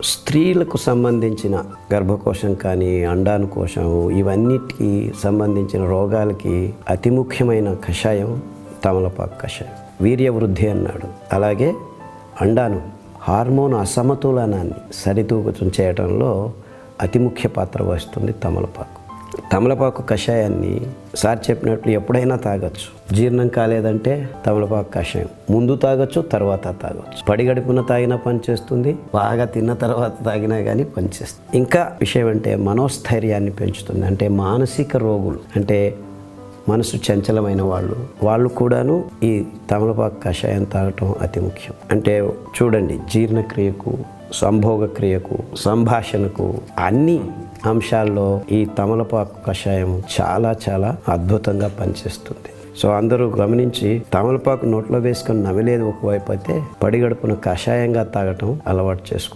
స్త్రీలకు సంబంధించిన గర్భకోశం కానీ అండానుకోశం ఇవన్నిటికీ సంబంధించిన రోగాలకి అతి ముఖ్యమైన కషాయం తమలపాకు కషాయం. వీర్యవృద్ధి అన్నాడు. అలాగే అండాను హార్మోన్ అసమతులనాన్ని సరితూకం చేయడంలో అతి ముఖ్య పాత్ర వహిస్తుంది తమలపాకు. తమలపాకు కషాయాన్ని సార్ చెప్పినట్లు ఎప్పుడైనా తాగొచ్చు. జీర్ణం కాలేదంటే తమలపాకు కషాయం ముందు తాగొచ్చు, తర్వాత తాగొచ్చు. పడిగడుపున తాగినా పనిచేస్తుంది, బాగా తిన్న తర్వాత తాగినా కానీ పనిచేస్తుంది. ఇంకా విషయం అంటే మనోస్థైర్యాన్ని పెంచుతుంది. అంటే మానసిక రోగులు, అంటే మనసు చంచలమైన వాళ్ళు కూడాను ఈ తమలపాకు కషాయం తాగటం అతి ముఖ్యం. అంటే చూడండి, జీర్ణక్రియకు, సంభోగక్రియకు, సంభాషణకు అన్ని అంశాల్లో ఈ తమలపాకు కషాయం చాలా చాలా అద్భుతంగా పనిచేస్తుంది. సో అందరూ గమనించి తమలపాకు నోట్లో వేసుకొని నమిలేదు ఒకవైపు అయితే పడిగడుపున కషాయంగా తాగటం అలవాటు చేసుకోండి.